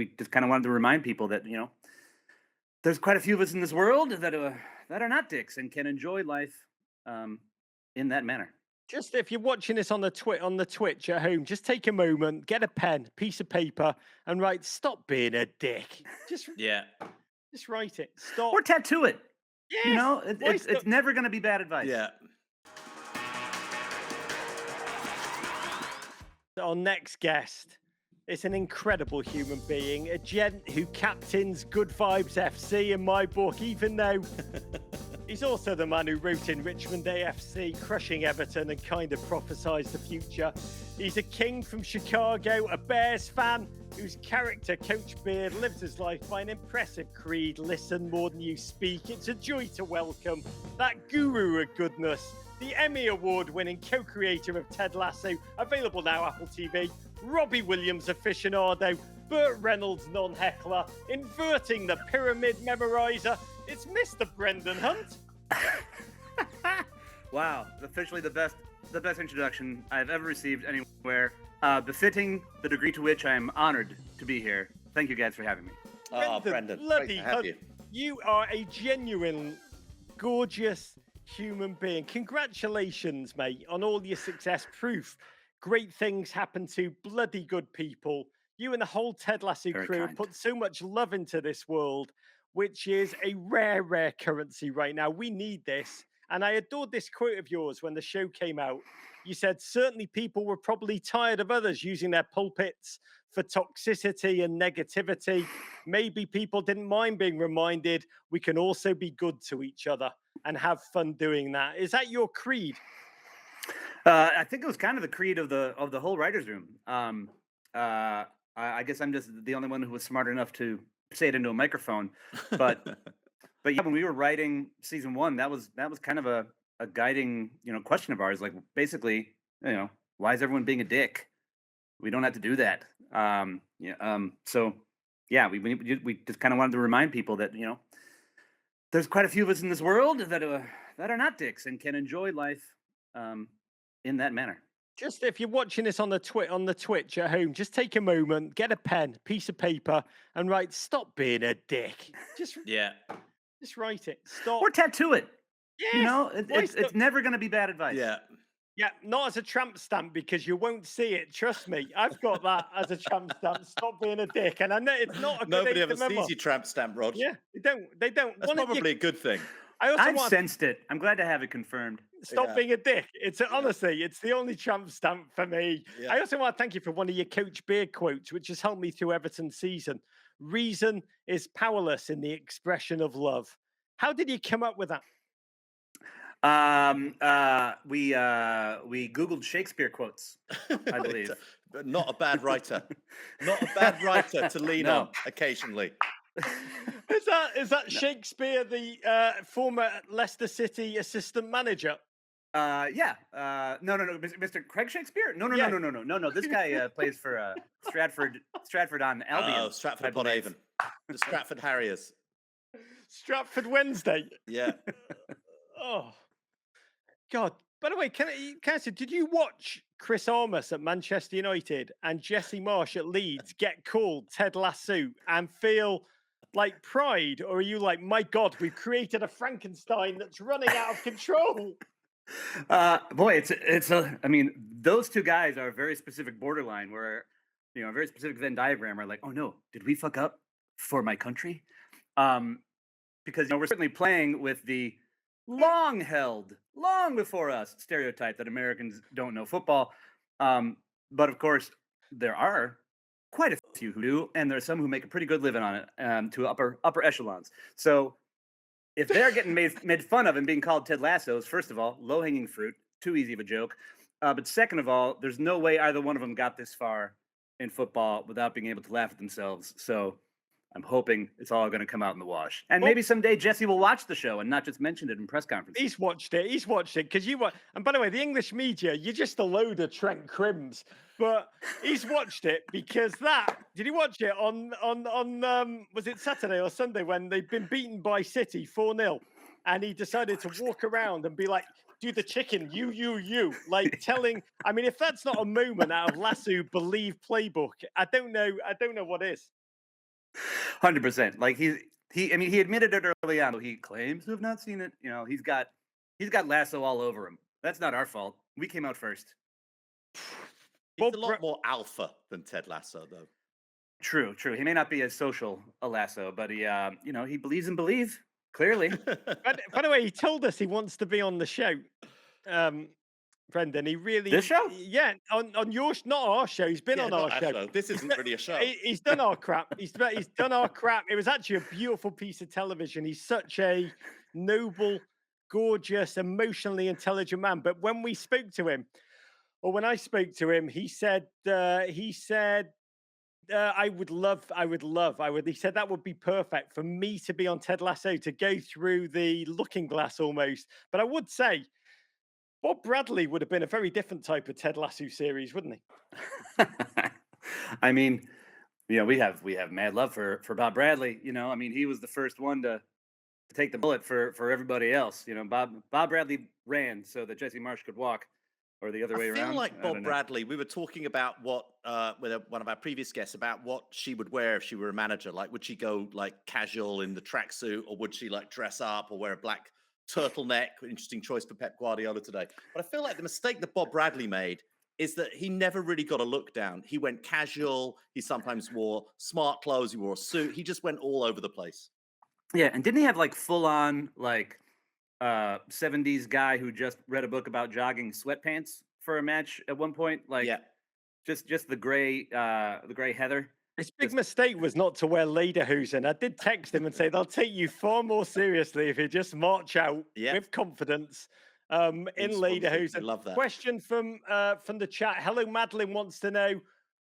we just kind of wanted to remind people that there's quite a few of us in this world that are not dicks and can enjoy life in that manner. Just if you're watching this on the Twitch at home, just take a moment, get a pen, piece of paper, and write "Stop being a dick." Yeah. Just write it. Stop. Or tattoo it. Yes. It's never going to be bad advice. Yeah. Our next guest is an incredible human being, a gent who captains Good Vibes FC in my book, even though he's also the man who wrote in Richmond AFC, crushing Everton and kind of prophesized the future. He's a king from Chicago, a Bears fan whose character, Coach Beard, lives his life by an impressive creed. Listen more than you speak. It's a joy to welcome that guru of goodness, the Emmy Award-winning co-creator of Ted Lasso, available now Apple TV, Robbie Williams aficionado, Burt Reynolds non-heckler, inverting the pyramid memorizer. It's Mr. Brendan Hunt. Wow, officially the best introduction I've ever received anywhere. Befitting the degree to which I am honored to be here. Thank you guys for having me. Oh, Brendan, bloody great to have you. You are a genuine, gorgeous human being. Congratulations, mate, on all your success. Proof great things happen to bloody good people. You and the whole Ted Lasso crew have put so much love into this world, which is a rare currency right now. We need this. And I adored this quote of yours when the show came out. You said, certainly people were probably tired of others using their pulpits for toxicity and negativity. Maybe people didn't mind being reminded we can also be good to each other and have fun doing that. Is that your creed? I think it was kind of the creed of the whole writers' room. I guess I'm just the only one who was smart enough to say it into a microphone. But yeah, when we were writing season 1, that was kind of a guiding question of ours. Like basically, why is everyone being a dick? We don't have to do that. So yeah, we just kind of wanted to remind people that there's quite a few of us in this world that are not dicks and can enjoy life in that manner. Just if you're watching this on the Twitch at home, just take a moment, get a pen, piece of paper, and write "Stop being a dick." Just write it. Stop. Or tattoo it. Yes. It's never going to be bad advice. Yeah, not as a tramp stamp because you won't see it. Trust me, I've got that as a tramp stamp. Stop being a dick, and I know it's not a good Nobody thing ever to remember. sees your tramp stamp, Rog. Yeah, they don't. That's probably a good thing. I've sensed it. I'm glad to have it confirmed. Stop being a dick. Honestly, it's the only tramp stamp for me. Yeah. I also want to thank you for one of your Coach Beard quotes, which has helped me through Everton's season. Reason is powerless in the expression of love. How did you come up with that? We Googled Shakespeare quotes, I believe. Not a bad writer. Not a bad writer to lean on occasionally. Is that Shakespeare, the former Leicester City assistant manager? Yeah. No, Mr. Craig Shakespeare? No. This guy plays for Stratford on Albion. Oh, Stratford upon Avon. The Stratford Harriers. Stratford Wednesday. Yeah. Oh, God. By the way, can I say, did you watch Chris Armas at Manchester United and Jesse Marsch at Leeds get called Ted Lasso and feel like pride? Or are you like, my God, we've created a Frankenstein that's running out of control? Boy, I mean, those two guys are a very specific borderline where, a very specific Venn diagram where like, oh no, did we fuck up for my country? Because we're certainly playing with the long before us stereotype that Americans don't know football. But of course, there are quite a few who do, and there's some who make a pretty good living on it to upper echelons. So if they're getting made fun of and being called Ted Lassos, first of all, low-hanging fruit, too easy of a joke. But second of all, there's no way either one of them got this far in football without being able to laugh at themselves. So I'm hoping it's all going to come out in the wash. And maybe someday Jesse will watch the show and not just mention it in press conferences. He's watched it because you were. And by the way, the English media, you're just a load of Trent Crims. But he's watched it because did he watch it on was it Saturday or Sunday when they'd been beaten by City 4-0? And he decided to walk around and be like, do the chicken, you, like telling. I mean, if that's not a moment out of Lasso Believe playbook, I don't know what is. 100%. Like I mean, he admitted it early on. He claims to have not seen it. You know, he's got Lasso all over him. That's not our fault. We came out first. He's a lot more alpha than Ted Lasso, though. True. He may not be as social a Lasso, but he, you know, he believes in believe. Clearly. By the way, he told us he wants to be on the show. Brendan, he really This show? Yeah, on your not our show. He's been on our show. This isn't really a show. He's done our crap. He's done our crap. It was actually a beautiful piece of television. He's such a noble, gorgeous, emotionally intelligent man. But when we spoke to him, or when I spoke to him, he said, he said that would be perfect for me to be on Ted Lasso, to go through the looking glass almost. But I would say Bob Bradley would have been a very different type of Ted Lasso series, wouldn't he? I mean, you know, we have mad love for Bob Bradley. You know, I mean, he was the first one to take the bullet for everybody else. You know, Bob Bradley ran so that Jesse Marsch could walk, or the other way around. I feel like Bob Bradley, we were talking about what, with one of our previous guests, about what she would wear if she were a manager. Like, would she go like casual in the tracksuit, or would she like dress up or wear a black turtleneck? Interesting choice for Pep Guardiola today. But I feel like the mistake that Bob Bradley made is that he never really got a look down. He went casual. He sometimes wore smart clothes. He wore a suit. He just went all over the place. Yeah, and didn't he have like full on like 70s guy who just read a book about jogging sweatpants for a match at one point? Like, yeah, just the gray heather. His big mistake was not to wear lederhosen. I did text him and say they'll take you far more seriously if you just march out with confidence in lederhosen. Love that. Question from the chat. Hello, Madeline wants to know,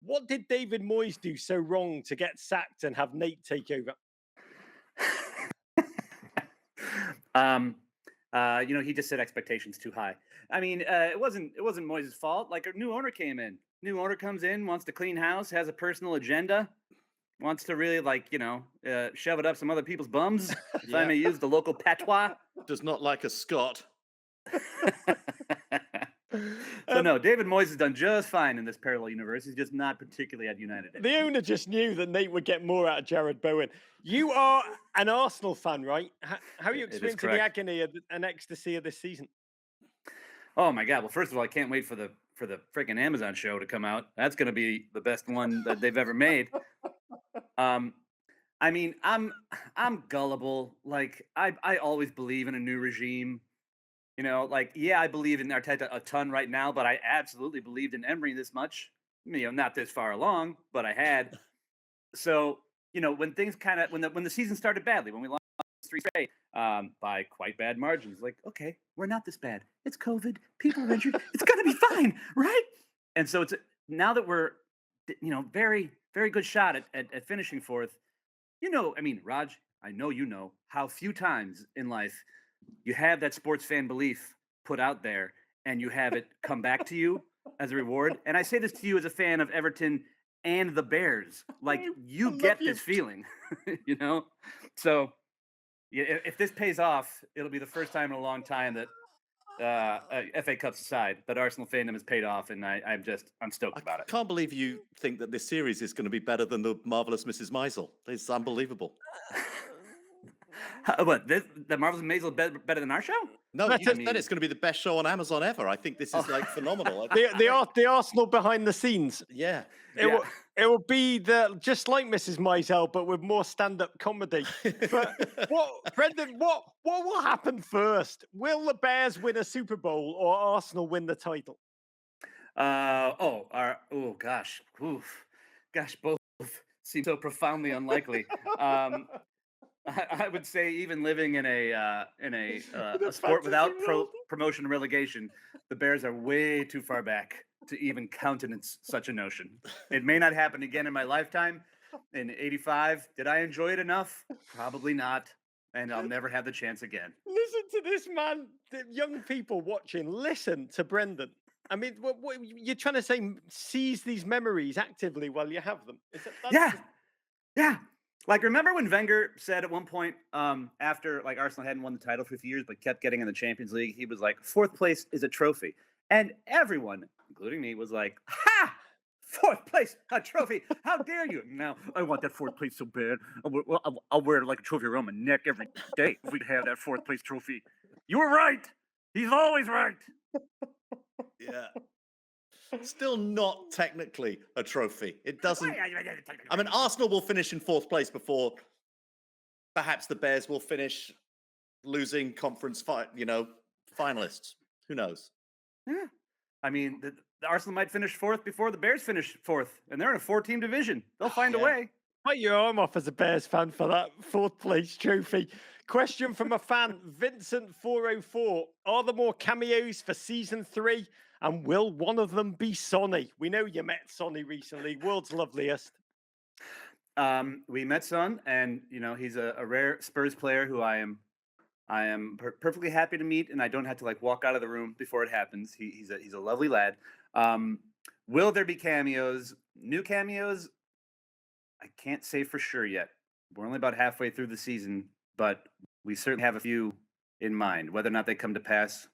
what did David Moyes do so wrong to get sacked and have Nate take over? You know, he just set expectations too high. I mean, it wasn't Moyes' fault. Like, a new owner came in. New owner comes in, wants to clean house, has a personal agenda, wants to really, like, you know, shove it up some other people's bums, if I may use the local patois. Does not like a Scot. So no, David Moyes has done just fine in this parallel universe. He's just not particularly at United. The owner just knew that Nate would get more out of Jared Bowen. You are an Arsenal fan, right? How are you experiencing the agony and ecstasy of this season? Oh my God! Well, first of all, I can't wait for the freaking Amazon show to come out. That's going to be the best one that they've ever made. I mean, I'm gullible. Like, I always believe in a new regime. You know, like, yeah, I believe in Arteta a ton right now, but I absolutely believed in Emery this much. You know, not this far along, but I had. So, you know, when things kind of when the season started badly, when we lost 3 straight by quite bad margins, like, okay, we're not this bad. It's COVID. People are injured. It's gonna be fine, right? And so it's now that we're, you know, very, very good shot at finishing fourth. You know, I mean, Raj, I know you know how few times in life you have that sports fan belief put out there and you have it come back to you as a reward. And I say this to you as a fan of Everton and the Bears. Like, you get this feeling, you know? So if this pays off, it'll be the first time in a long time that FA Cups aside, that Arsenal fandom has paid off, and I'm stoked about it. I can't believe you think that this series is going to be better than the Marvelous Mrs. Maisel. It's unbelievable. What, the Marvelous Maisel better than our show? No, you just said it's going to be the best show on Amazon ever. I think this is like phenomenal. The Arsenal behind the scenes. Yeah. It will be just like Mrs. Maisel, but with more stand-up comedy. But Brendan, what will happen first? Will the Bears win a Super Bowl or Arsenal win the title? Gosh, both seem so profoundly unlikely. I would say, even living in a sport without promotion and relegation, the Bears are way too far back to even countenance such a notion. It may not happen again in my lifetime. In '85, did I enjoy it enough? Probably not, and I'll never have the chance again. Listen to this man. The young people watching, listen to Brendan. I mean, what you're trying to say? Seize these memories actively while you have them. Yeah. Like, remember when Wenger said at one point, after, like, Arsenal hadn't won the title for a few years but kept getting in the Champions League, he was like, 4th place is a trophy. And everyone, including me, was like, ha! Fourth place, a trophy. How dare you? Now, I want that fourth place so bad. I'll wear it like a trophy around my neck every day if we could have that fourth place trophy. You were right. He's always right. Yeah. Still not technically a trophy. It doesn't. I mean, Arsenal will finish in fourth place before perhaps the Bears will finish losing conference finalists. Who knows? Yeah. I mean, the Arsenal might finish fourth before the Bears finish fourth, and they're in a 4-team division. They'll find a way. Bite your arm off as a Bears fan for that fourth place trophy. Question from a fan, Vincent404. Are there more cameos for season 3? And will one of them be Sonny? We know you met Sonny recently, world's loveliest. We met Son, and he's a rare Spurs player who I am perfectly happy to meet, and I don't have to walk out of the room before it happens. He's a lovely lad. Will there be cameos? New cameos? I can't say for sure yet. We're only about halfway through the season, but we certainly have a few in mind. Whether or not they come to pass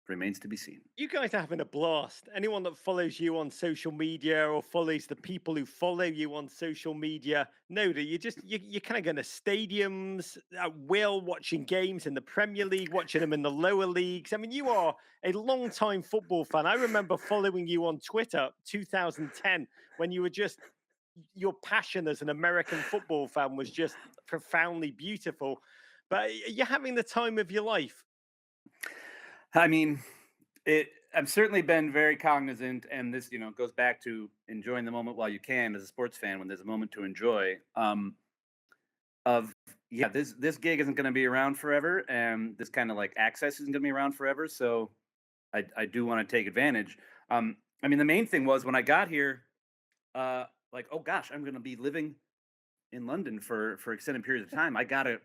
remains to be seen. You guys are having a blast. Anyone that follows you on social media or follows the people who follow you on social media know that you're kind of going to stadiums at will, watching games in the Premier League, watching them in the lower leagues. I mean, you are a long-time football fan. I remember following you on Twitter 2010 when you were your passion as an American football fan was just profoundly beautiful. But you're having the time of your life. I mean, I've certainly been very cognizant, and this, goes back to enjoying the moment while you can as a sports fan when there's a moment to enjoy. This gig isn't going to be around forever, and this kind of access isn't going to be around forever. So I do want to take advantage. I mean, the main thing was when I got here, oh gosh, I'm going to be living in London for extended periods of time. I gotta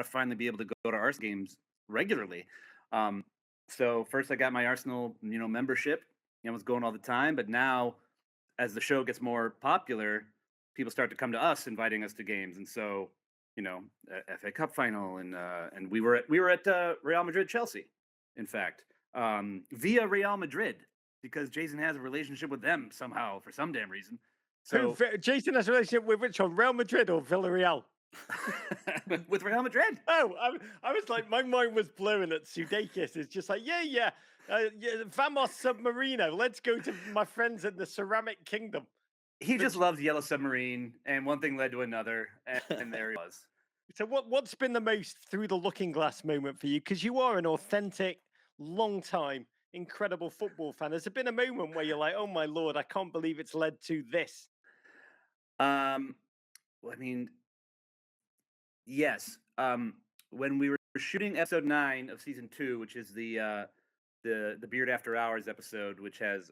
finally be able to go to Arsenal games regularly. So first I got my Arsenal, membership. I was going all the time, but now as the show gets more popular, people start to come to us, inviting us to games. And so, FA Cup final, and we were at Real Madrid Chelsea, in fact, via Real Madrid, because Jason has a relationship with them somehow for some damn reason. So Jason has a relationship with which one, Real Madrid or Villarreal? With Real Madrid. Oh, I was like, my mind was blown at Sudeikis. It's just like, Vamos Submarino. Let's go to my friends in the Ceramic Kingdom. He just loves Yellow Submarine, and one thing led to another, and there he was. So what's been the most through the looking glass moment for you? Because you are an authentic, long time, incredible football fan. Has there been a moment where you're like, oh my Lord, I can't believe it's led to this? Well, I mean, yes. When we were shooting episode 9 of season 2, which is the Beard After Hours episode, which has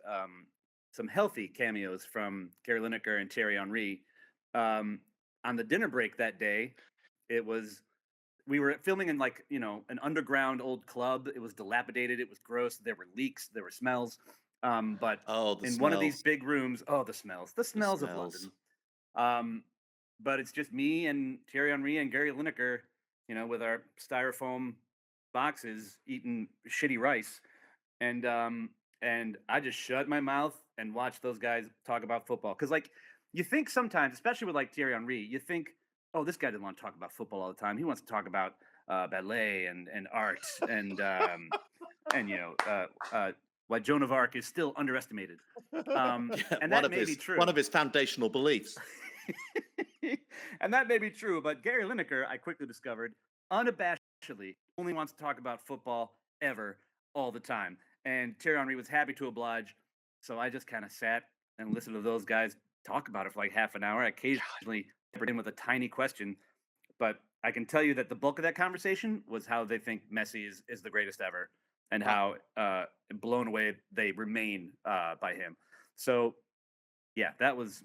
some healthy cameos from Gary Lineker and Thierry Henry. On the dinner break that day, we were filming in an underground old club. It was dilapidated. It was gross. There were leaks. There were smells. But one of these big rooms, the smells of London. But it's just me and Thierry Henry and Gary Lineker, with our styrofoam boxes eating shitty rice. And I just shut my mouth and watched those guys talk about football. Because you think sometimes, especially with Thierry Henry, you think, oh, this guy doesn't want to talk about football all the time. He wants to talk about ballet and art and why Joan of Arc is still underestimated. And that may be true. One of his foundational beliefs. And that may be true, but Gary Lineker, I quickly discovered, unabashedly only wants to talk about football ever, all the time. And Thierry Henry was happy to oblige, so I just kind of sat and listened to those guys talk about it for half an hour. I occasionally peppered in with a tiny question, but I can tell you that the bulk of that conversation was how they think Messi is the greatest ever, and how blown away they remain by him. So, yeah, that was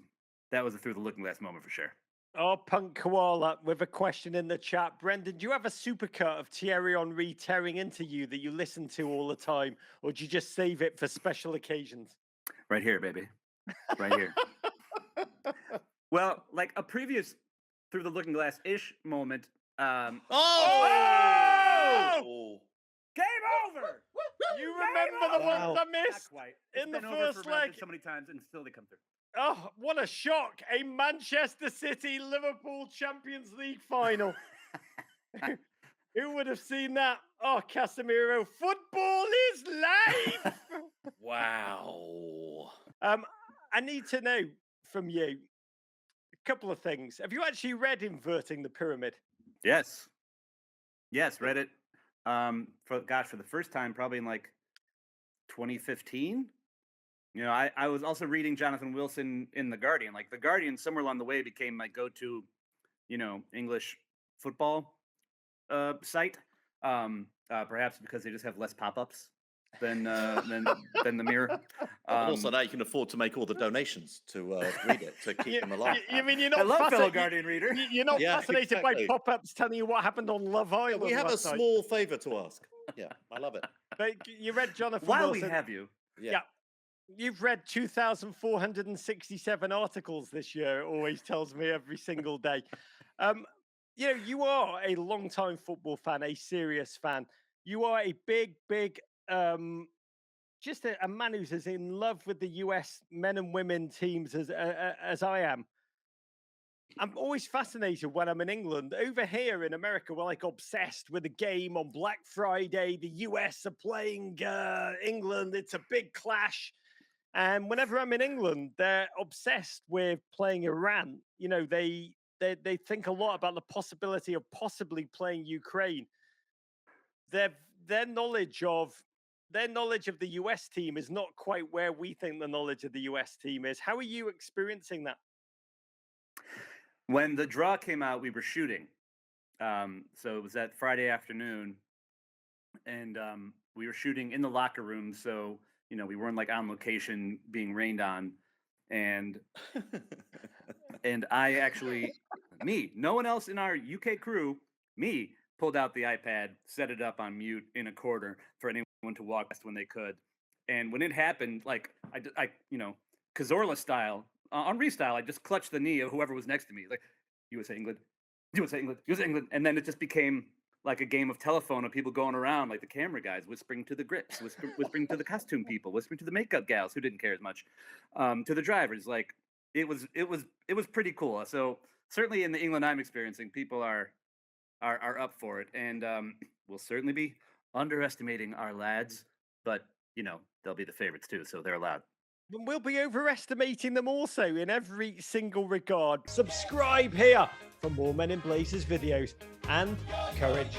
a through the looking glass moment for sure. Oh, Punk Koala with a question in the chat. Brendan, do you have a supercut of Thierry Henry tearing into you that you listen to all the time, or do you just save it for special occasions? Right here, baby. Right here. Well, a previous through the looking glass-ish moment. Oh! Game over! You remember the ones I missed in the been first over leg? so many times, and still they come through. Oh, what a shock! A Manchester City Liverpool Champions League final. Who would have seen that? Oh, Casemiro, football is life. Wow. I need to know from you a couple of things. Have you actually read Inverting the Pyramid? Yes. Yes, read it. For the first time, probably in like 2015. You know, I was also reading Jonathan Wilson in The Guardian. Like The Guardian, somewhere along the way, became my go-to, English football site. Perhaps because they just have less pop-ups than the Mirror. But also now you can afford to make all the donations to read it to keep them alive. You mean you're not? I love fellow fascinated- Guardian reader. You're not Yeah, fascinated exactly. by pop-ups telling you what happened on Love Island. We have a last night? small favour to ask. Yeah, I love it. But you read Jonathan While Wilson. we have you, Yeah. You've read 2,467 articles this year. It always tells me every single day. You are a long-time football fan, a serious fan. You are a big, just a man who's as in love with the US men and women teams as I am. I'm always fascinated when I'm in England. Over here in America, we're like obsessed with a game on Black Friday. The US are playing England. It's a big clash. And whenever I'm in England, they're obsessed with playing Iran. You know, they think a lot about the possibility of possibly playing Ukraine. Their knowledge of the US team is not quite where we think the knowledge of the US team is. How are you experiencing that? when the draw came out, we were shooting. So it was that Friday afternoon, and we were shooting in the locker room. So we weren't like on location being rained on, and I actually, no one else in our UK crew, pulled out the iPad, set it up on mute in a corner for anyone to walk past when they could. And when it happened, like I Cazorla style, on restyle, I just clutched the knee of whoever was next to me, like USA England, USA England, USA England, and then it just became like a game of telephone of people going around, like the camera guys whispering to the grips, whispering to the costume people, whispering to the makeup gals who didn't care as much, to the drivers. Like it was pretty cool. So certainly in the England I'm experiencing, people are up for it, and we'll certainly be underestimating our lads, but they'll be the favorites too, so they're allowed. And we'll be overestimating them also in every single regard. Subscribe here for more Men in Blazers videos, and courage.